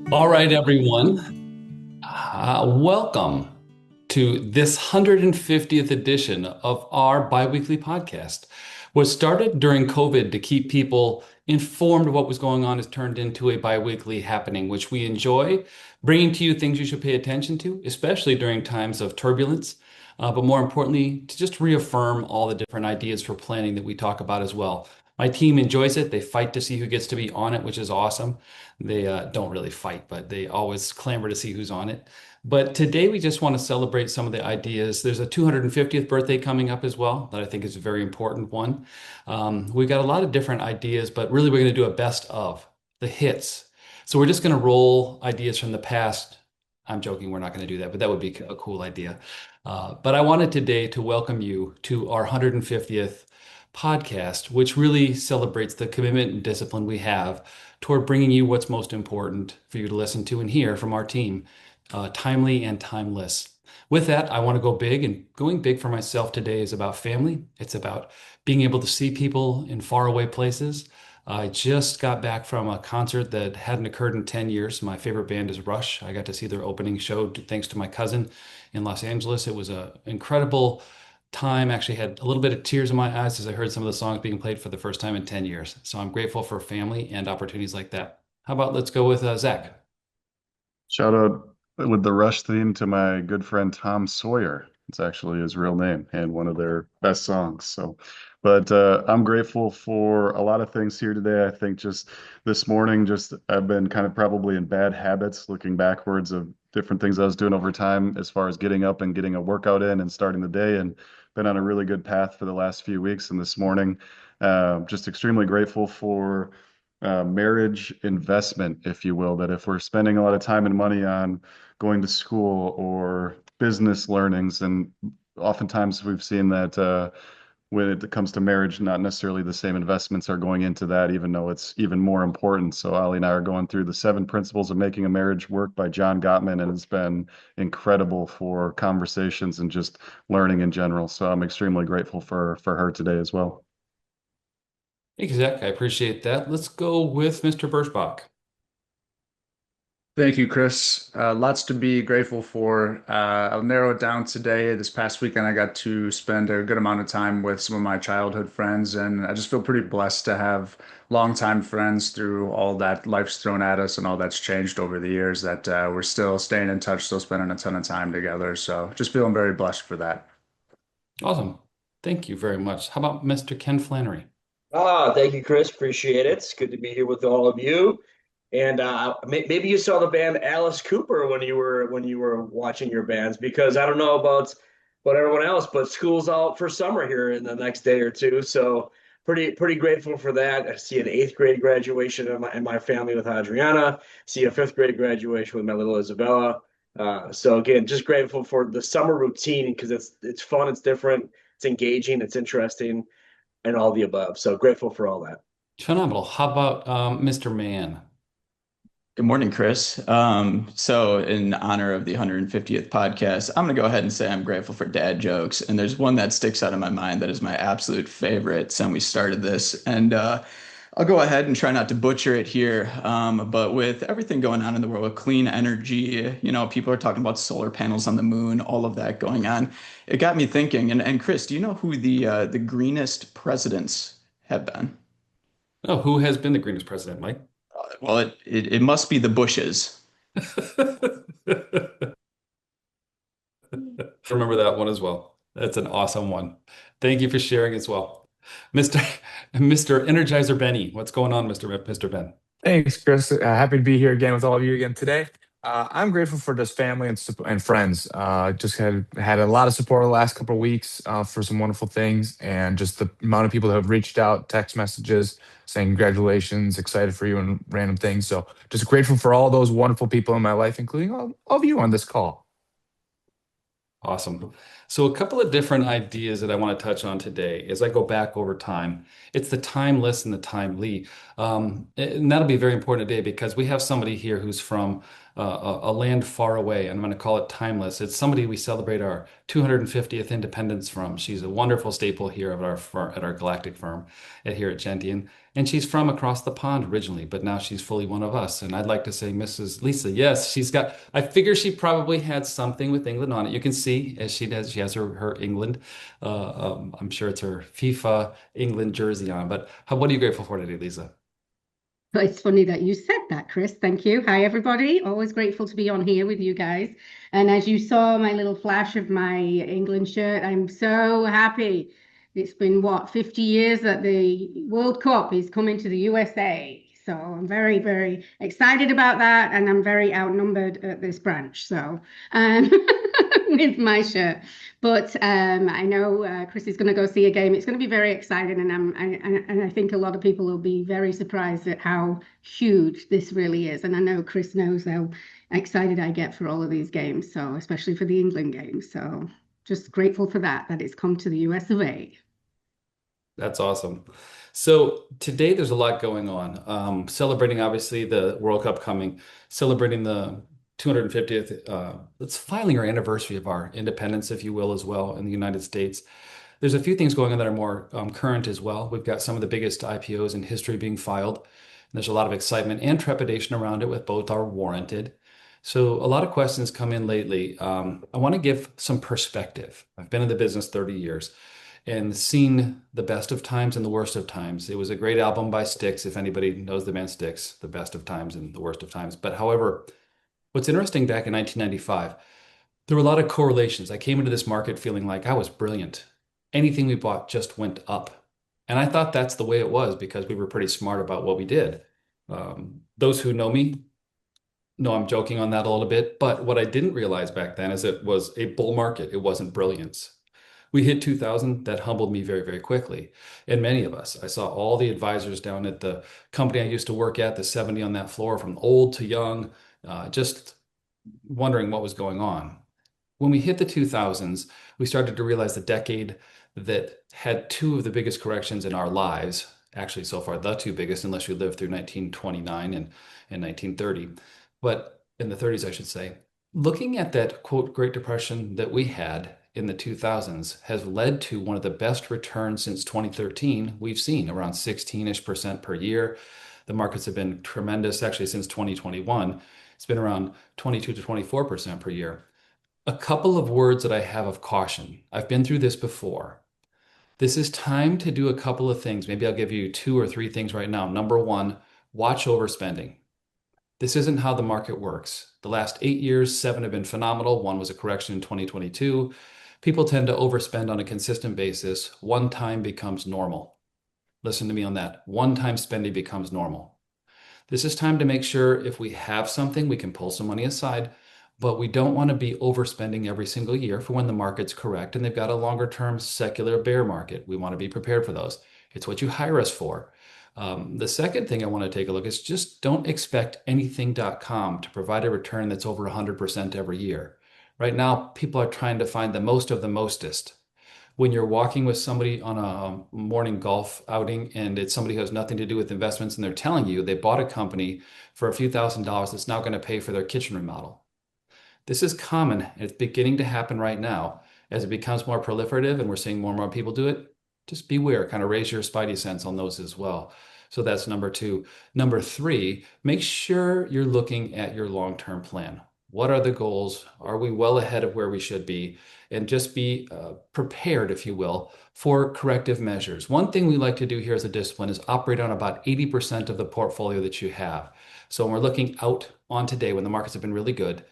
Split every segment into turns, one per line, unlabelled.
All right, everyone. Welcome to this 150th edition of our biweekly podcast. What started during COVID to keep people informed of what was going on has turned into a biweekly happening, which we enjoy, bringing to you things you should pay attention to, especially during times of turbulence. But more importantly, to just reaffirm all the different ideas for planning that we talk about as well. My team enjoys it. They fight to see who gets to be on it, which is awesome. They don't really fight, but they always clamor to see who's on it. But today we just want to celebrate some of the ideas. There's a 250th birthday coming up as well that I think is a very important one. We've got a lot of different ideas, but really we're going to do a best of the hits. So we're just going to roll ideas from the past. I'm joking, we're not going to do that, but that would be a cool idea. But I wanted today to welcome you to our 150th podcast, which really celebrates the commitment and discipline we have toward bringing you what's most important for you to listen to and hear from our team, timely and timeless. With that, I want to go big, and going big for myself today is about family. It's about being able to see people in faraway places. I just got back from a concert that hadn't occurred in 10 years. My favorite band is Rush. I got to see their opening show thanks to my cousin in Los Angeles. It was an incredible time. Actually had a little bit of tears in my eyes as I heard some of the songs being played for the first time in 10 years. So I'm grateful for family and opportunities like that. How about let's go with Zach?
Shout out with the Rush theme to my good friend Tom Sawyer. It's actually his real name and one of their best songs. But I'm grateful for a lot of things here today. I think just this morning, just I've been kind of probably in bad habits, looking backwards of different things I was doing over time as far as getting up and getting a workout in and starting the day, and been on a really good path for the last few weeks. And this morning, just extremely grateful for marriage investment, if you will, that if we're spending a lot of time and money on going to school or business learnings, and oftentimes we've seen that when it comes to marriage, not necessarily the same investments are going into that, even though it's even more important. So Ali and I are going through the Seven Principles of Making a Marriage Work by John Gottman, and it's been incredible for conversations and just learning in general. So I'm extremely grateful for her today as well.
Thank you, Zach. I appreciate that. Let's go with Mr. Birschbach.
Thank you, Chris. Lots to be grateful for. I'll narrow it down today. This past weekend, I got to spend a good amount of time with some of my childhood friends, and I just feel pretty blessed to have longtime friends through all that life's thrown at us and all that's changed over the years that we're still staying in touch, still spending a ton of time together. So just feeling very blessed for that.
Awesome. Thank you very much. How about Mr. Ken Flannery?
Thank you, Chris. Appreciate it. It's good to be here with all of you. And maybe you saw the band Alice Cooper when you were watching your bands, because I don't know about everyone else, but school's out for summer here in the next day or two. So pretty grateful for that. I see an eighth grade graduation in my family with Adriana. See a fifth grade graduation with my little Isabella. So again, just grateful for the summer routine because it's fun, it's different, it's engaging, it's interesting and all the above. So grateful for all that.
Phenomenal. How about Mr. Mann?
Good morning, Chris. So in honor of the 150th podcast, I'm going to go ahead and say I'm grateful for dad jokes. And there's one that sticks out in my mind that is my absolute favorite since we started this. And I'll go ahead and try not to butcher it here. But with everything going on in the world with clean energy, people are talking about solar panels on the moon, all of that going on. It got me thinking. And Chris, do you know who the greenest presidents have been?
Oh, who has been the greenest president, Mike?
Well, it must be the Bushes.
Remember that one as well. That's an awesome one. Thank you for sharing as well. Mr. Mr. Energizer Benny, what's going on, Mr. Ben?
Thanks, Chris. Happy to be here again with all of you again today. I'm grateful for just family and friends. Just had a lot of support the last couple of weeks for some wonderful things, and just the amount of people that have reached out, text messages saying congratulations, excited for you, and random things. So just grateful for all those wonderful people in my life, including all of you on this call.
Awesome. So, a couple of different ideas that I want to touch on today as I go back over time. It's the timeless and the timely. And that'll be very important today because we have somebody here who's from a land far away, and I'm going to call it timeless. It's somebody we celebrate our 250th independence from. She's a wonderful staple here of our firm, at our galactic firm here at Gentian. And she's from across the pond originally, but now she's fully one of us. And I'd like to say, Mrs. Lisa, yes, I figure she probably had something with England on it. You can see as she has her England. I'm sure it's her FIFA England jersey on. But what are you grateful for today, Lisa?
Well, it's funny that you said that, Chris. Thank you. Hi, everybody. Always grateful to be on here with you guys. And as you saw my little flash of my England shirt, I'm so happy. It's been, what, 50 years that the World Cup is coming to the USA. So I'm very, very excited about that. And I'm very outnumbered at this branch. So with my shirt. But I know Chris is going to go see a game. It's going to be very exciting, and I think a lot of people will be very surprised at how huge this really is. And I know Chris knows how excited I get for all of these games, so especially for the England games. So just grateful for that it's come to the US of A.
That's awesome. So today there's a lot going on. Celebrating obviously the World Cup coming, celebrating the 250th. It's filing our anniversary of our independence, if you will, as well in the United States. There's a few things going on that are more current as well. We've got some of the biggest IPOs in history being filed. And there's a lot of excitement and trepidation around it, with both are warranted. So a lot of questions come in lately. I want to give some perspective. I've been in the business 30 years and seen the best of times and the worst of times. It was a great album by Styx, if anybody knows the band Styx, the best of times and the worst of times. But however, what's interesting, back in 1995, there were a lot of correlations. I came into this market feeling like I was brilliant. Anything we bought just went up. And I thought that's the way it was because we were pretty smart about what we did. Those who know me know I'm joking on that a little bit. But what I didn't realize back then is it was a bull market. It wasn't brilliance. We hit 2000. That humbled me very, very quickly. And many of us, I saw all the advisors down at the company I used to work at, the 70 on that floor, from old to young, just wondering what was going on. When we hit the 2000s, we started to realize the decade that had two of the biggest corrections in our lives, actually so far the two biggest, unless you lived through 1929 and 1930, but in the 30s, I should say. Looking at that, quote, Great Depression that we had in the 2000s has led to one of the best returns since 2013 we've seen, around 16-ish% per year. The markets have been tremendous, actually, since 2021. It's been around 22 to 24% per year. A couple of words that I have of caution. I've been through this before. This is time to do a couple of things. Maybe I'll give you 2 or 3 things right now. Number one, watch overspending. This isn't how the market works. The last 8 years, 7 have been phenomenal. 1 was a correction in 2022. People tend to overspend on a consistent basis. One time becomes normal. Listen to me on that. One-time spending becomes normal. This is time to make sure if we have something, we can pull some money aside, but we don't want to be overspending every single year for when the market's correct and they've got a longer-term secular bear market. We want to be prepared for those. It's what you hire us for. The second thing I want to take a look is just don't expect anything.com to provide a return that's over 100% every year. Right now, people are trying to find the most of the mostest. When you're walking with somebody on a morning golf outing and it's somebody who has nothing to do with investments and they're telling you they bought a company for a few $1,000s that's now going to pay for their kitchen remodel. This is common. It's beginning to happen right now. As it becomes more proliferative and we're seeing more and more people do it, just beware, kind of raise your spidey sense on those as well. So that's number 2. Number 3, make sure you're looking at your long-term plan. What are the goals? Are we well ahead of where we should be? And just be prepared, if you will, for corrective measures. One thing we like to do here as a discipline is operate on about 80% of the portfolio that you have. So when we're looking out on today, when the markets have been really good,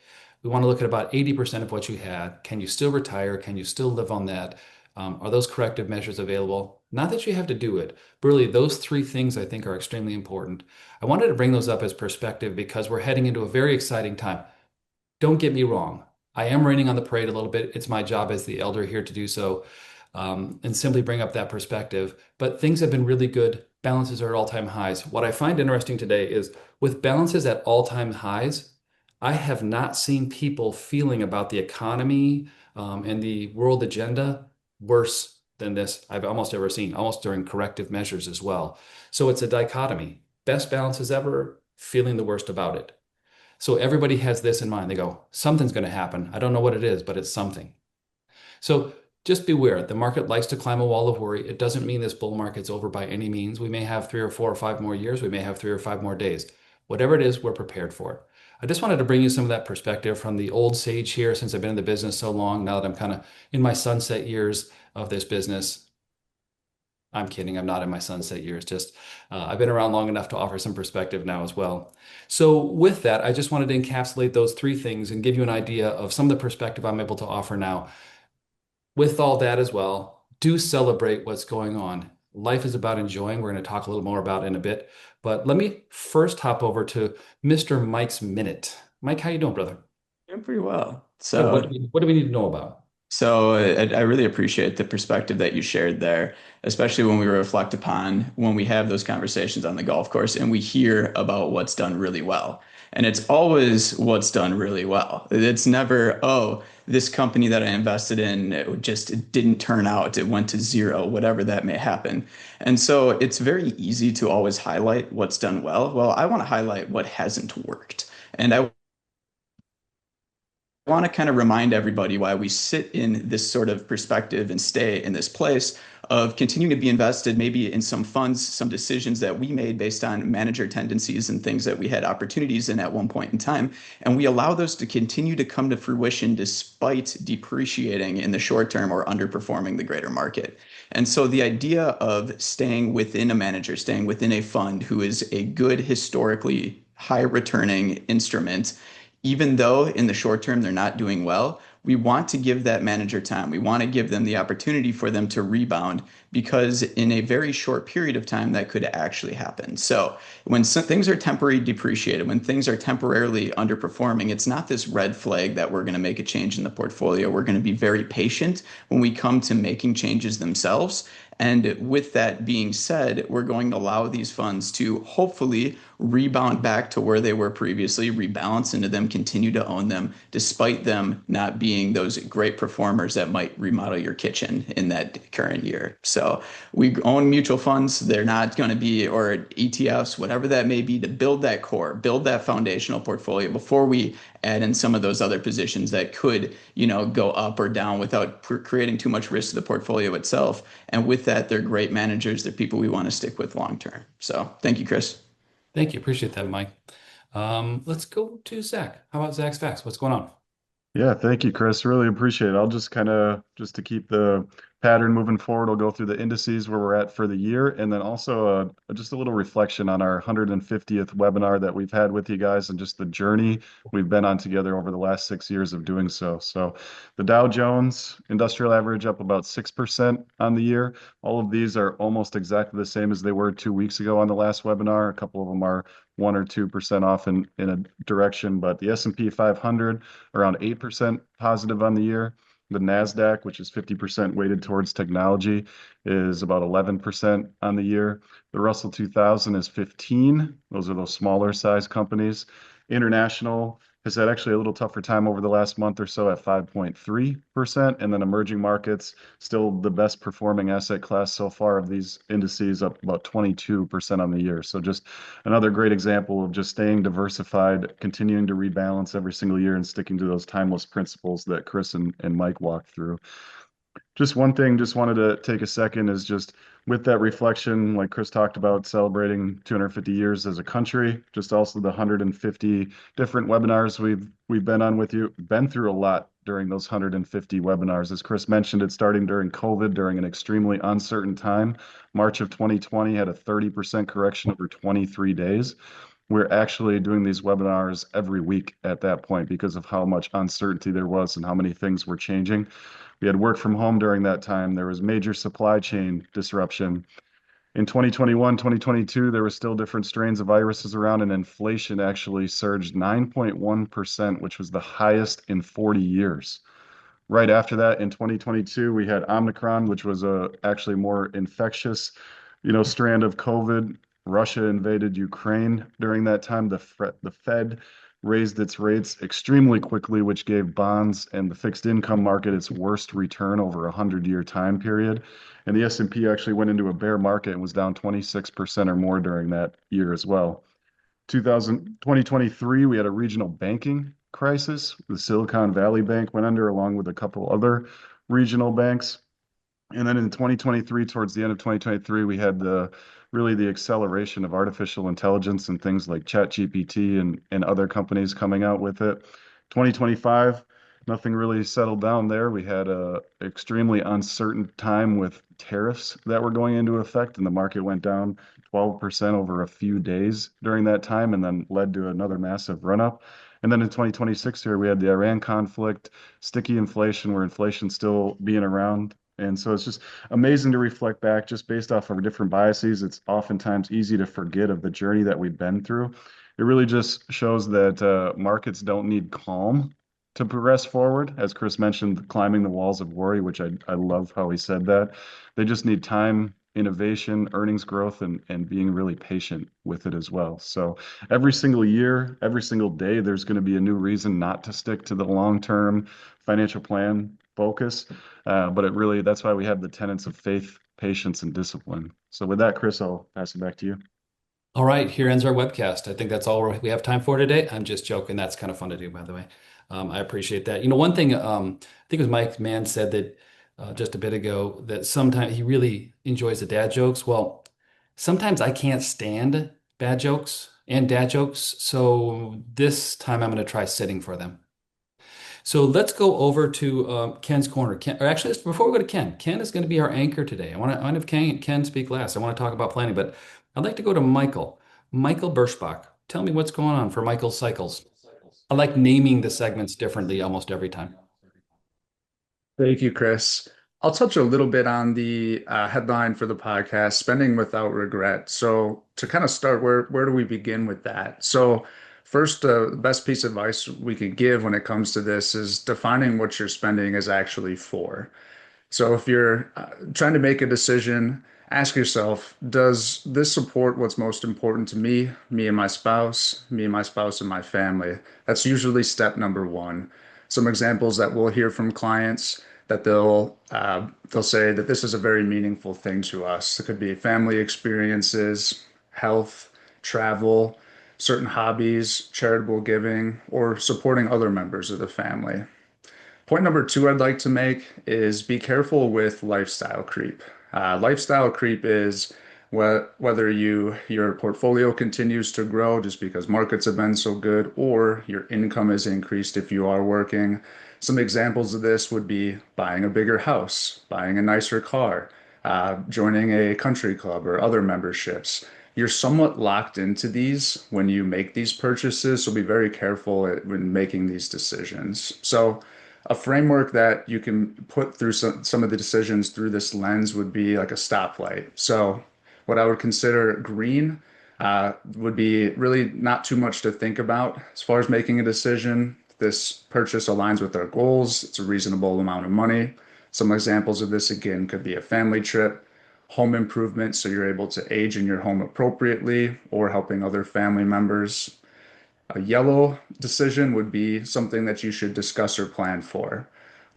we want to look at about 80% of what you had. Can you still retire? Can you still live on that? Are those corrective measures available? Not that you have to do it, but really those 3 things I think are extremely important. I wanted to bring those up as perspective because we're heading into a very exciting time. Don't get me wrong. I am raining on the parade a little bit. It's my job as the elder here to do so and simply bring up that perspective. But things have been really good. Balances are at all-time highs. What I find interesting today is with balances at all-time highs, I have not seen people feeling about the economy and the world agenda worse than this I've almost ever seen, almost during corrective measures as well. So it's a dichotomy. Best balance as ever, feeling the worst about it. So everybody has this in mind. They go, something's going to happen. I don't know what it is, but it's something. So just beware. The market likes to climb a wall of worry. It doesn't mean this bull market's over by any means. We may have 3 or 4 or 5 more years. We may have 3 or 5 more days. Whatever it is, we're prepared for it. I just wanted to bring you some of that perspective from the old sage here since I've been in the business so long. Now that I'm kind of in my sunset years of this business. I'm kidding. I'm not in my sunset years. Just I've been around long enough to offer some perspective now as well. So with that, I just wanted to encapsulate those three things and give you an idea of some of the perspective I'm able to offer now. With all that as well, do celebrate what's going on. Life is about enjoying. We're going to talk a little more about it in a bit. But let me first hop over to Mr. Mike's Minute. Mike, how you doing, brother?
Doing pretty well.
Good. What do we need to know about?
So I really appreciate the perspective that you shared there, especially when we reflect upon when we have those conversations on the golf course and we hear about what's done really well. And it's always what's done really well. It's never, oh, this company that I invested in it just didn't turn out. It went to zero, whatever that may happen. And so it's very easy to always highlight what's done well. Well, I want to highlight what hasn't worked. And I want to kind of remind everybody why we sit in this sort of perspective and stay in this place of continuing to be invested maybe in some funds, some decisions that we made based on manager tendencies and things that we had opportunities in at one point in time. And we allow those to continue to come to fruition despite depreciating in the short term or underperforming the greater market. And so the idea of staying within a manager, staying within a fund who is a good historically high returning instrument, even though in the short term they're not doing well, we want to give that manager time. We want to give them the opportunity for them to rebound because in a very short period of time that could actually happen. So when things are temporarily depreciated, when things are temporarily underperforming, it's not this red flag that we're going to make a change in the portfolio. We're going to be very patient when we come to making changes themselves. And with that being said, we're going to allow these funds to hopefully rebound back to where they were previously, rebalance into them, continue to own them, despite them not being those great performers that might remodel your kitchen in that current year. So we own mutual funds. They're not going to be, or ETFs, whatever that may be, to build that core, build that foundational portfolio before we add in some of those other positions that could, go up or down without creating too much risk to the portfolio itself. And with that, they're great managers. They're people we want to stick with long term. So thank you, Chris.
Thank you. Appreciate that, Mike. Let's go to Zach. How about Zach's Facts? What's going on?
Yeah, thank you, Chris. Really appreciate it. I'll just just to keep the pattern moving forward, I'll go through the indices where we're at for the year, and then also just a little reflection on our 150th webinar that we've had with you guys and just the journey we've been on together over the last 6 years of doing so. So the Dow Jones Industrial Average up about 6% on the year. All of these are almost exactly the same as they were 2 weeks ago on the last webinar. A couple of them are 1 or 2% off in a direction, but the S&P 500 around 8% positive on the year. The NASDAQ, which is 50% weighted towards technology, is about 11% on the year. The Russell 2000 is 15. Those are those smaller size companies. International has had actually a little tougher time over the last month or so at 5.3%. And then emerging markets, still the best performing asset class so far of these indices, up about 22% on the year. So just another great example of just staying diversified, continuing to rebalance every single year and sticking to those timeless principles that Chris and Mike walked through. Just one thing, just wanted to take a second is just with that reflection, like Chris talked about, celebrating 250 years as a country, just also the 150 different webinars we've been on with you, been through a lot during those 150 webinars. As Chris mentioned, it starting during COVID, during an extremely uncertain time. March of 2020 had a 30% correction over 23 days. We're actually doing these webinars every week at that point because of how much uncertainty there was and how many things were changing. We had work from home during that time. There was major supply chain disruption. In 2021, 2022, there were still different strains of viruses around, and inflation actually surged 9.1%, which was the highest in 40 years. Right after that, in 2022, we had Omicron, which was a actually more infectious, strand of COVID. Russia invaded Ukraine during that time. The Fed raised its rates extremely quickly, which gave bonds and the fixed income market its worst return over a 100-year time period. And the S&P actually went into a bear market and was down 26% or more during that year as well. 2023, we had a regional banking crisis. The Silicon Valley Bank went under along with a couple other regional banks. And then in 2023, towards the end of 2023, we had the acceleration of artificial intelligence and things like ChatGPT and other companies coming out with it. 2025, nothing really settled down there. We had a extremely uncertain time with tariffs that were going into effect, and the market went down 12% over a few days during that time, and then led to another massive run up. And then in 2026 here, we had the Iran conflict, sticky inflation, where inflation's still being around. And so it's just amazing to reflect back just based off of different biases. It's oftentimes easy to forget of the journey that we've been through. It really just shows that markets don't need calm to progress forward. As Chris mentioned, climbing the walls of worry, which I love how he said that. They just need time, innovation, earnings growth, and being really patient with it as well. So every single year, every single day, there's going to be a new reason not to stick to the long-term financial plan focus. But that's why we have the tenets of faith, patience, and discipline. So with that, Chris, I'll pass it back to you.
All right, here ends our webcast. I think that's all we have time for today. I'm just joking. That's kind of fun to do, by the way. I appreciate that. One thing, I think it was Mike Mann said that just a bit ago, that sometimes he really enjoys the dad jokes. Well, sometimes I can't stand bad jokes and dad jokes. So this time I'm going to try sitting for them. So let's go over to Ken's corner. Or actually, before we go to Ken is going to be our anchor today. I want to have Ken speak last. I want to talk about planning, but I'd like to go to Michael Birschbach. Tell me what's going on for Michael's Cycles. I like naming the segments differently almost every time.
Thank you, Chris. I'll touch a little bit on the headline for the podcast, Spending Without Regret. So to kind of start, where do we begin with that? So first, the best piece of advice we could give when it comes to this is defining what your spending is actually for. So if you're trying to make a decision, ask yourself, does this support what's most important to me and my spouse, me and my spouse and my family? That's usually step number one. Some examples that we'll hear from clients that they'll say that this is a very meaningful thing to us. It could be family experiences, health, travel, certain hobbies, charitable giving, or supporting other members of the family. Point number two I'd like to make is be careful with lifestyle creep. Lifestyle creep is whether your portfolio continues to grow just because markets have been so good, or your income is increased if you are working. Some examples of this would be buying a bigger house, buying a nicer car, joining a country club or other memberships. You're somewhat locked into these when you make these purchases, so be very careful when making these decisions. So a framework that you can put through some of the decisions through this lens would be like a stoplight. So what I would consider green would be really not too much to think about as far as making a decision. This purchase aligns with our goals. It's a reasonable amount of money. Some examples of this, again, could be a family trip, home improvement, so you're able to age in your home appropriately, or helping other family members. A yellow decision would be something that you should discuss or plan for.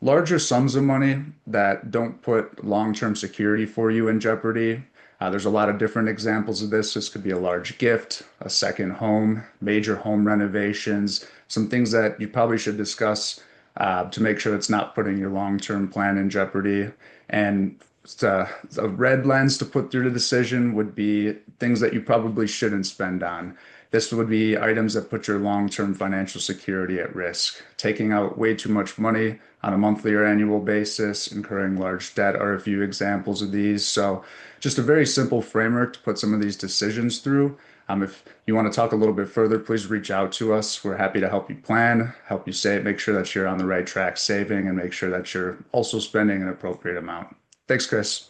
Larger sums of money that don't put long-term security for you in jeopardy. There's a lot of different examples of this. This could be a large gift, a second home, major home renovations, some things that you probably should discuss to make sure it's not putting your long-term plan in jeopardy. And a red lens to put through the decision would be things that you probably shouldn't spend on. This would be items that put your long-term financial security at risk. Taking out way too much money on a monthly or annual basis, incurring large debt are a few examples of these. So just a very simple framework to put some of these decisions through. If you want to talk a little bit further, please reach out to us. We're happy to help you plan, help you save, make sure that you're on the right track saving, and make sure that you're also spending an appropriate amount. Thanks, Chris.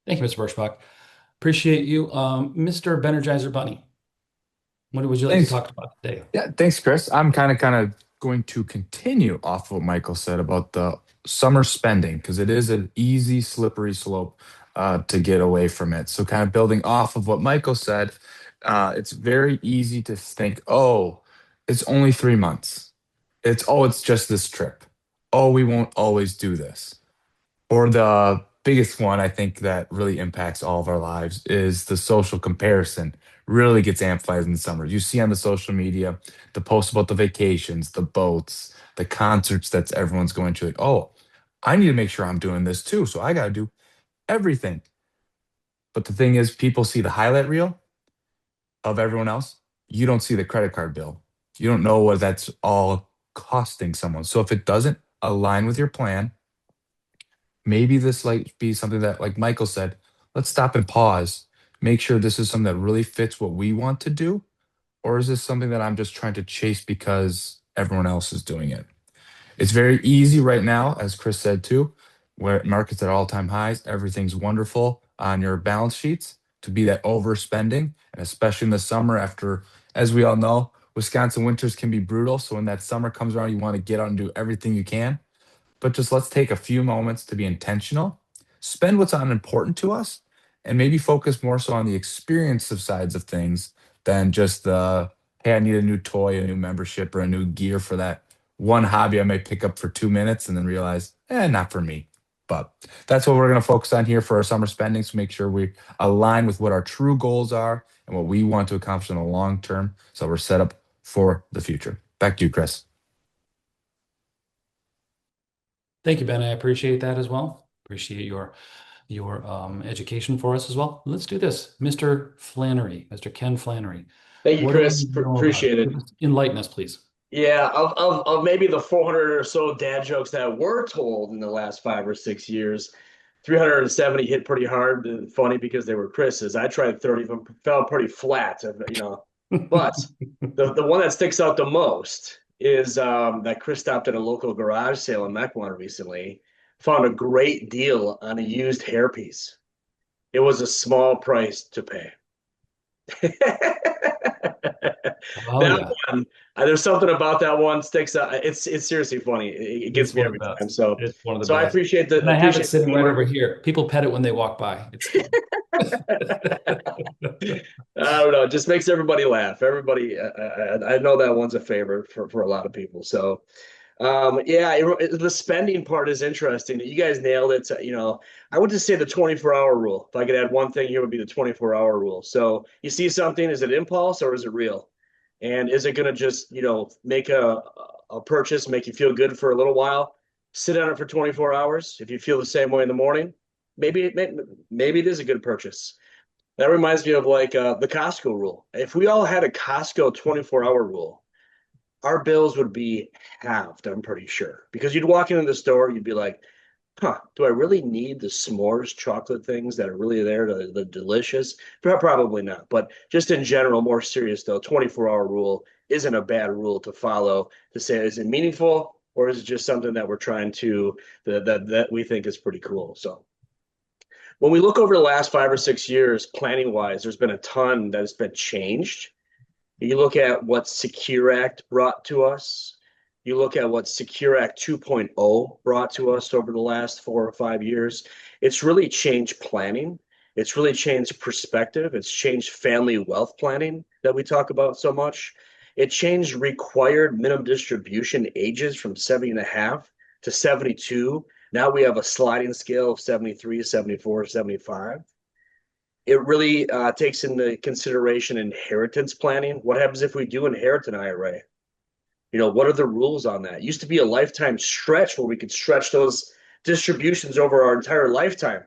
Thank you, Mr. Birschbach. Appreciate you. Mr. Benergizer Bunny, what would you like to talk about today?
Yeah, thanks, Chris. I'm kind of going to continue off what Michael said about the summer spending, because it is an easy, slippery slope to get away from it. So kind of building off of what Michael said, it's very easy to think, oh, It's only 3 months. It's just this trip. Oh, we won't always do this. Or the biggest one I think that really impacts all of our lives is the social comparison really gets amplified in the summer. You see on the social media the posts about the vacations, the boats, the concerts that everyone's going to. Like, oh, I need to make sure I'm doing this too. So I got to do everything. But the thing is, people see the highlight reel of everyone else. You don't see the credit card bill. You don't know what that's all costing someone. So if it doesn't align with your plan, maybe this might be something that, like Michael said, let's stop and pause, make sure this is something that really fits what we want to do, or is this something that I'm just trying to chase because everyone else is doing it? It's very easy right now, as Chris said too, where markets at all-time highs, everything's wonderful on your balance sheets to be that overspending, and especially in the summer after, as we all know, Wisconsin winters can be brutal. So when that summer comes around, you want to get out and do everything you can, but just let's take a few moments to be intentional, spend what's unimportant to us, and maybe focus more so on the experience of sides of things than just the, hey, I need a new toy, a new membership, or a new gear for that one hobby I might pick up for 2 minutes and then realize, not for me. But that's what we're going to focus on here for our summer spending. So make sure we align with what our true goals are and what we want to accomplish in the long term. So we're set up for the future. Back to you, Chris.
Thank you, Ben. I appreciate that as well. Appreciate your education for us as well. Let's do this. Mr. Flannery, Mr. Ken Flannery.
Thank you,
What do we
Chris.
know about
Appreciate it.
Enlighten us, please.
Yeah, of maybe the 400 or so dad jokes that were told in the last 5 or 6 years, 370 hit pretty hard and funny because they were Chris's. I tried 30 of them, fell pretty flat, you know. But the one that sticks out the most is that Chris stopped at a local garage sale in Mequon recently, found a great deal on a used hairpiece. It was a small price to pay.
Oh
That
yeah,
one, there's something about that one sticks out. It's seriously funny. It gets
it's
me
one of
every
the
time.
best.
So
It's one of the
so I
best.
appreciate
And I have it
the
sitting right
humor.
over here. People pet it when they walk by. It's fun.
I don't know. It just makes everybody laugh. Everybody, I know that one's a favorite for a lot of people. So yeah, the spending part is interesting. You guys nailed it. You know, I would just say the 24-hour rule. If I could add one thing here, would be the 24-hour rule. So you see something, is it impulse or is it real? And is it going to just, you know, make a purchase, make you feel good for a little while? Sit on it for 24 hours. If you feel the same way in the morning, maybe it is a good purchase. That reminds me of like the Costco rule. If we all had a Costco 24-hour rule, our bills would be halved, I'm pretty sure. Because you'd walk into the store, you'd be like, huh, do I really need the s'mores chocolate things that are really there, the delicious? Probably not. But just in general, more serious though, 24-hour rule isn't a bad rule to follow to say, is it meaningful or is it just something that we're trying to, that we think is pretty cool? So when we look over the last 5 or 6 years, planning wise, there's been a ton that has been changed. You look at what Secure Act brought to us. You look at what Secure Act 2.0 brought to us over the last 4 or 5 years. It's really changed planning. It's really changed perspective. It's changed family wealth planning that we talk about so much. It changed required minimum distribution ages from 70 and a half to 72. Now we have a sliding scale of 73, 74, 75. It really takes into consideration inheritance planning. What happens if we do inherit an IRA? You know, what are the rules on that? It used to be a lifetime stretch where we could stretch those distributions over our entire lifetime.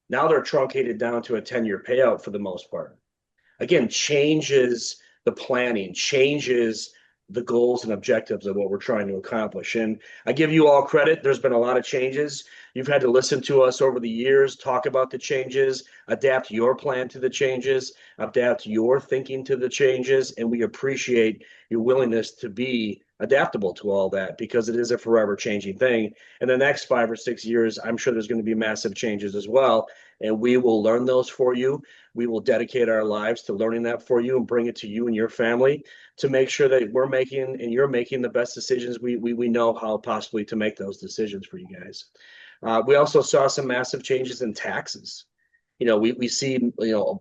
Now they're truncated down to a 10-year payout for the most part. Again, changes the planning, changes the goals and objectives of what we're trying to accomplish. And I give you all credit. There's been a lot of changes. You've had to listen to us over the years, talk about the changes, adapt your plan to the changes, adapt your thinking to the changes. And we appreciate your willingness to be adaptable to all that because it is a forever changing thing. And the next 5 or 6 years, I'm sure there's going to be massive changes as well. And we will learn those for you. We will dedicate our lives to learning that for you and bring it to you and your family to make sure that we're making and you're making the best decisions we know how possibly to make those decisions for you guys. We also saw some massive changes in taxes. we see,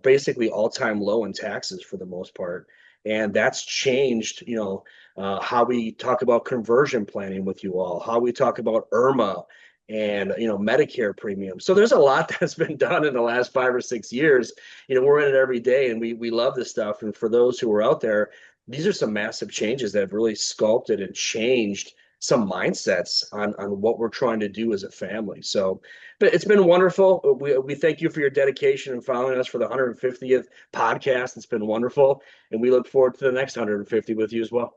basically all-time low in taxes for the most part. And that's changed, how we talk about conversion planning with you all, how we talk about IRMA and, Medicare premiums. So there's a lot that's been done in the last 5 or 6 years. We're in it every day, and we love this stuff. And for those who are out there, these are some massive changes that have really sculpted and changed some mindsets on what we're trying to do as a family. So, but it's been wonderful. We thank you for your dedication and following us for the 150th podcast. It's been wonderful, and we look forward to the next 150 with you as well.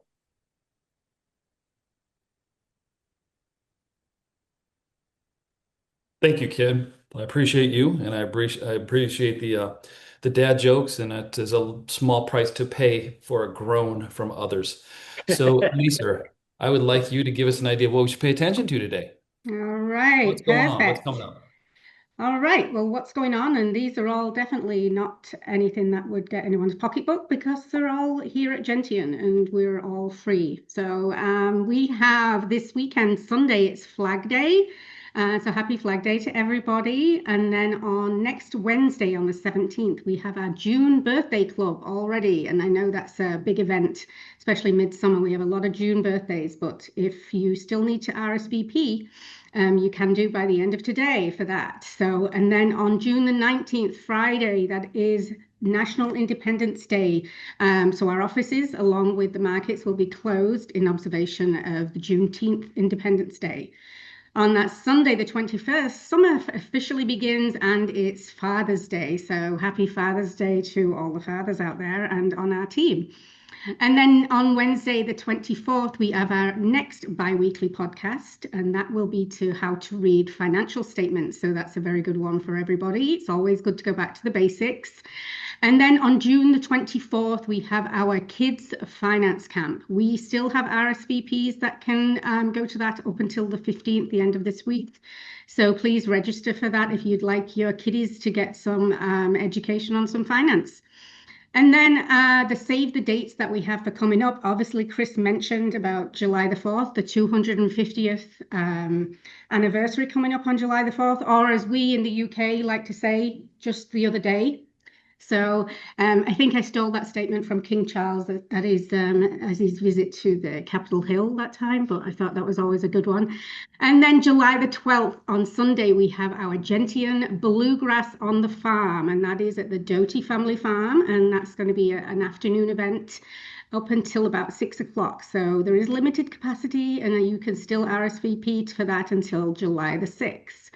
Thank you, kid. I appreciate you, and I appreciate the dad jokes, and it is a small price to pay for a groan from others. So, Lisa, I would like you to give us an idea of what we should pay attention to today.
All right,
What's going on? What's
perfect.
coming up?
All right, well, what's going on? And these are all definitely not anything that would get anyone's pocketbook because they're all here at Gentian and we're all free. So we have this weekend, Sunday, it's Flag Day. So happy Flag Day to everybody. And then on next Wednesday, on the 17th, we have our June birthday club already. And I know that's a big event, especially midsummer. We have a lot of June birthdays, but if you still need to RSVP, you can do by the end of today for that. So, and then on June the 19th, Friday, that is National Independence Day. So our offices, along with the markets, will be closed in observation of the Juneteenth Independence Day. On that Sunday, the 21st, summer officially begins and it's Father's Day. So happy Father's Day to all the fathers out there and on our team. And then on Wednesday, the 24th, we have our next bi-weekly podcast, and that will be to how to read financial statements. So that's a very good one for everybody. It's always good to go back to the basics. And then on June the 24th, we have our Kids Finance Camp. We still have RSVPs that can go to that up until the 15th, the end of this week. So please register for that if you'd like your kiddies to get some education on some finance. And then the save the dates that we have for coming up. Obviously, Chris mentioned about July the 4th, the 250th anniversary coming up on July the 4th, or as we in the UK like to say, just the other day. So I think I stole that statement from King Charles that is as his visit to the Capitol Hill that time, but I thought that was always a good one. And then July the 12th on Sunday, we have our Gentian Bluegrass on the Farm, and that is at the Doty family farm, and that's going to be an afternoon event up until about 6 o'clock. So there is limited capacity, and you can still RSVP for that until July the 6th.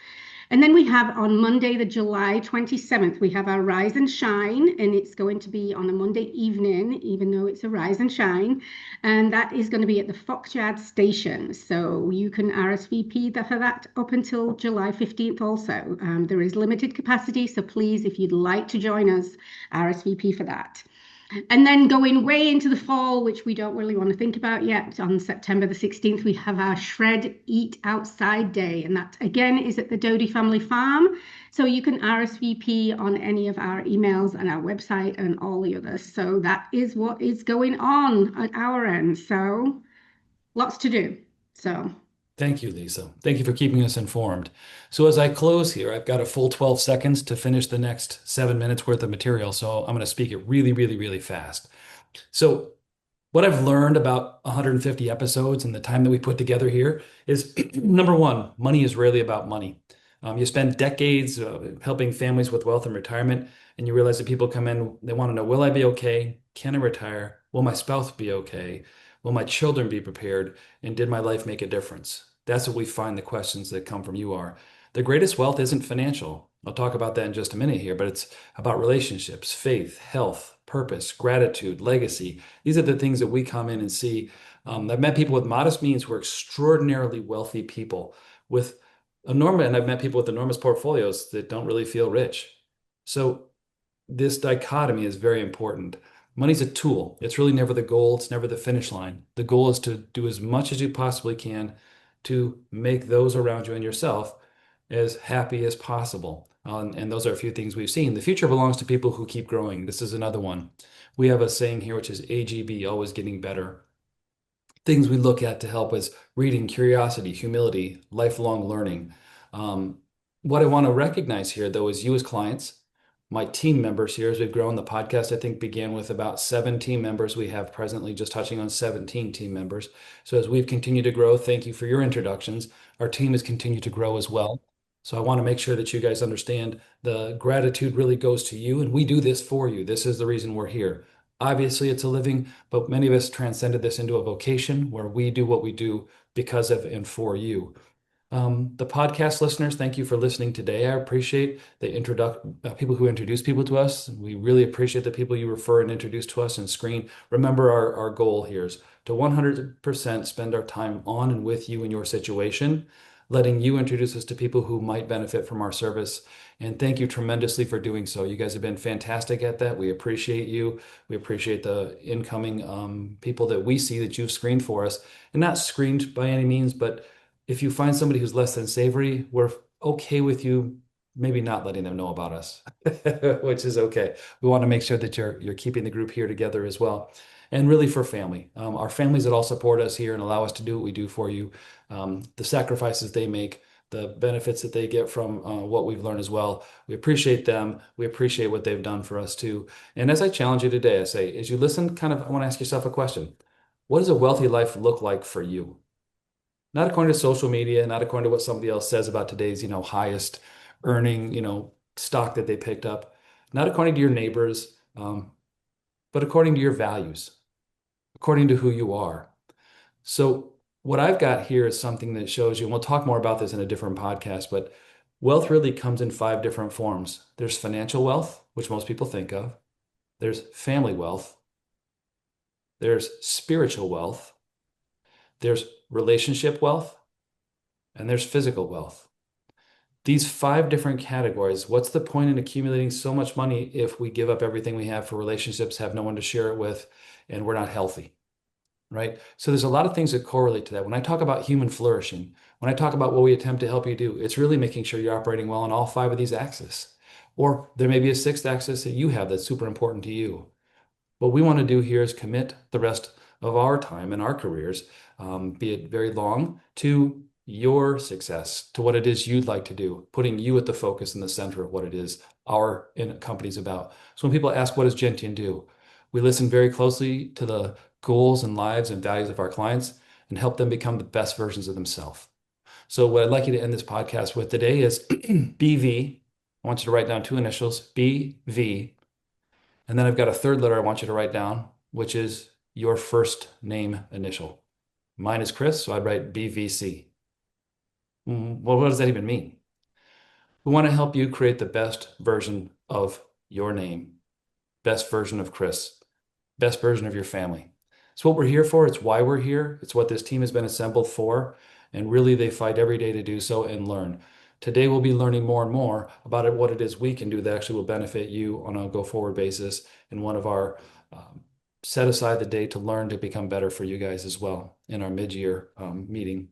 And then we have on Monday, the July 27th, we have our Rise and Shine, and it's going to be on a Monday evening, even though it's a Rise and Shine, and that is going to be at the Foxyard Station. So you can RSVP for that up until July 15th also. There is limited capacity, so please, if you'd like to join us, RSVP for that. And then going way into the fall, which we don't really want to think about yet, on September the 16th, we have our Shred Eat Outside Day. And that, again, is at the Doty family farm. So you can RSVP on any of our emails and our website and all the others. So that is what is going on at our end. So lots to do. So
Thank you, Lisa. Thank you for keeping us informed. So as I close here, I've got a full 12 seconds to finish the next 7 minutes worth of material. So I'm going to speak it really, really, really fast. So what I've learned about 150 episodes and the time that we put together here is number one, money is rarely about money. You spend decades helping families with wealth and retirement, and you realize that people come in, they want to know, will I be okay? Can I retire? Will my spouse be okay? Will my children be prepared? And did my life make a difference? That's what we find the questions that come from you are. The greatest wealth isn't financial. I'll talk about that in just a minute here, but it's about relationships, faith, health, purpose, gratitude, legacy. These are the things that we come in and see. I've met people with modest means who are extraordinarily wealthy people with enormous, and I've met people with enormous portfolios that don't really feel rich. So this dichotomy is very important. Money's a tool. It's really never the goal. It's never the finish line. The goal is to do as much as you possibly can to make those around you and yourself as happy as possible. And those are a few things we've seen. The future belongs to people who keep growing. This is another one. We have a saying here, which is AGB, always getting better. Things we look at to help us reading, curiosity, humility, lifelong learning. What I want to recognize here, though, is you as clients, My team members here, as we've grown, the podcast, I think, began with about 7 team members. We have presently just touching on 17 team members. So as we've continued to grow, thank you for your introductions. Our team has continued to grow as well. So I want to make sure that you guys understand the gratitude really goes to you, and we do this for you. This is the reason we're here. Obviously, it's a living, but many of us transcended this into a vocation where we do what we do because of and for you. The podcast listeners, thank you for listening today. I appreciate the people who introduce people to us. We really appreciate the people you refer and introduce to us and screen. Remember, our goal here is to 100% spend our time on and with you in your situation, letting you introduce us to people who might benefit from our service. And thank you tremendously for doing so. You guys have been fantastic at that. We appreciate you. We appreciate the incoming people that we see that you've screened for us. And not screened by any means, but if you find somebody who's less than savory, we're okay with you maybe not letting them know about us, which is okay. We want to make sure that you're keeping the group here together as well. And really for family, our families that all support us here and allow us to do what we do for you, the sacrifices they make, the benefits that they get from what we've learned as well. We appreciate them. We appreciate what they've done for us too. And as I challenge you today, I say, as you listen, I want to ask yourself a question. What does a wealthy life look like for you? Not according to social media, not according to what somebody else says about today's, highest earning, stock that they picked up, not according to your neighbors, but according to your values, according to who you are. So what I've got here is something that shows you, and we'll talk more about this in a different podcast, but wealth really comes in 5 different forms. There's financial wealth, which most people think of. There's family wealth. There's spiritual wealth. There's relationship wealth, and there's physical wealth. These 5 different categories, what's the point in accumulating so much money if we give up everything we have for relationships, have no one to share it with, and we're not healthy, right? So there's a lot of things that correlate to that. When I talk about human flourishing, when I talk about what we attempt to help you do, it's really making sure you're operating well on all 5 of these axes. Or there may be a 6th axis that you have that's super important to you. What we want to do here is commit the rest of our time and our careers, be it very long, to your success, to what it is you'd like to do, putting you at the focus in the center of what it is our company's about. So when people ask, what does Gentian do? We listen very closely to the goals and lives and values of our clients and help them become the best versions of themselves. So what I'd like you to end this podcast with today is BV. I want you to write down 2 initials, BV. And then I've got a 3rd letter I want you to write down, which is your first name initial. Mine is Chris, so I'd write BVC. Well, what does that even mean? We want to help you create the best version of your name, best version of Chris, best version of your family. It's what we're here for. It's why we're here. It's what this team has been assembled for. And really, they fight every day to do so and learn. Today, we'll be learning more and more about what it is we can do that actually will benefit you on a go-forward basis in one of our set aside the day to learn to become better for you guys as well in our mid-year meeting.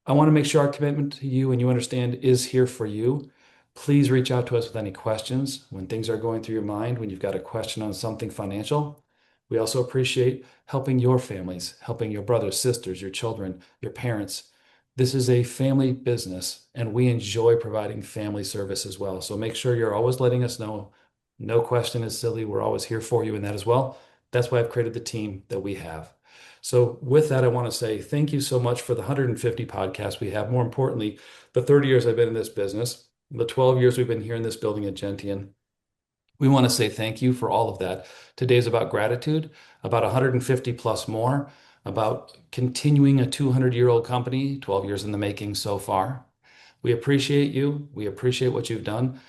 I want to make sure our commitment to you and you understand is here for you. Please reach out to us with any questions when things are going through your mind, when you've got a question on something financial. We also appreciate helping your families, helping your brothers, sisters, your children, your parents. This is a family business, and we enjoy providing family service as well. So make sure you're always letting us know. No question is silly. We're always here for you in that as well. That's why I've created the team that we have. So with that, I want to say thank you so much for the 150 podcasts we have. More importantly, the 30 years I've been in this business, the 12 years we've been here in this building at Gentian. We want to say thank you for all of that. Today's about gratitude, about 150 plus more, about continuing a 200-year-old company, 12 years in the making so far. We appreciate you. We appreciate what you've done.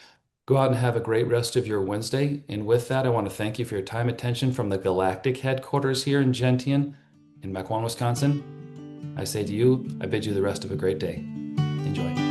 Go out and have a great rest of your Wednesday. And with that, I want to thank you for your time and attention from the Galactic headquarters here in Gentian in Mequon, Wisconsin. I say to you, I bid you the rest of a great day. Enjoy.